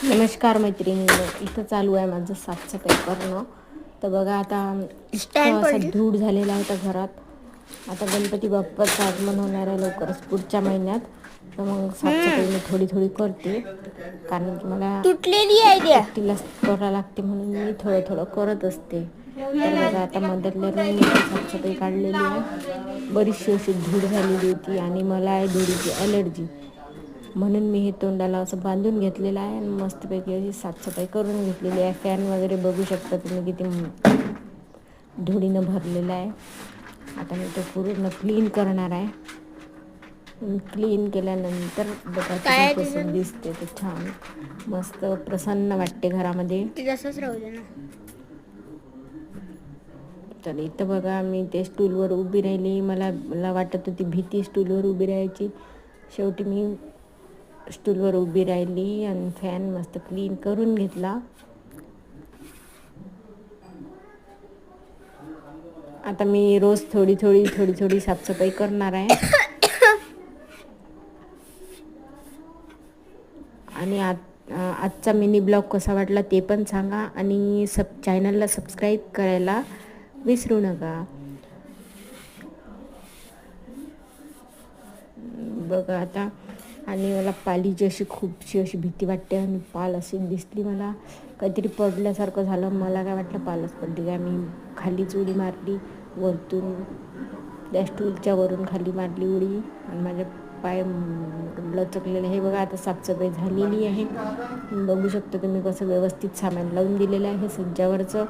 नमस्कार मैत्रिणींनो, इथं चालू आहे माझं साफसफाई करणं. तर बघा आता इतकं असा धूळ झालेला होता घरात. आता गणपती बाप्पाचं आगमन होणार आहे लवकरच पुढच्या महिन्यात. तर मग साफसफाई मी थोडी थोडी करते, कारण की मला तुटलेली आहे द्या. एकटीलाच करावं लागते म्हणून मी थोडं थोडं करत असते. तर बघा आता मधातल्या रूमची साफसफाई काढलेली आहे. बरीचशी अशी धूळ झालेली होती आणि मला आहे धुळीची ॲलर्जी, म्हणून मी हे तोंडाला असं बांधून घेतलेलं आहे आणि मस्तपैकी अशी साफसफाई करून घेतलेली आहे. फॅन वगैरे बघू शकता तुम्ही किती धुळीनं भरलेलं आहे. आता मी तो पूर्ण क्लीन करणार आहे. क्लीन केल्यानंतर बघा तुम्ही कसं दिसते ते छान मस्त प्रसन्न वाटते घरामध्ये. तसंच राहू दे ना. तर इथं बघा मी ते स्टूलवर उभी राहिली. मला वाटत होती भीती स्टूलवर उभी राहायची. शेवटी मी स्टूलवर उभी राहिली आणि फॅन मस्त क्लीन करून घेतला. आता मी रोज थोडी थोडी साफसफाई करणार आहे. आणि आजचा मिनी ब्लॉग कसा वाटला ते पण सांगा आणि चॅनलला सबस्क्राईब करायला विसरू नका. बघा आता आणि मला पालीची अशी खूपशी अशी भीती वाटते आणि पाल अशी दिसली, मला काहीतरी पडल्यासारखं झालं. मला काय वाटलं पालच पडली काय. मी खालीच उडी मारली वरतून, त्या स्टूलच्या वरून खाली मारली उडी आणि माझे पाय लचकलेले. हे बघा आता साफसफाई झालेली आहे. बघू शकता तुम्ही कसं व्यवस्थित सामान लावून दिलेलं आहे सज्जावरचं.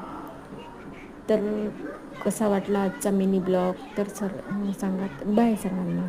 तर कसा वाटला आजचा मिनी ब्लॉग तर सांगा, बाय सर्वांना.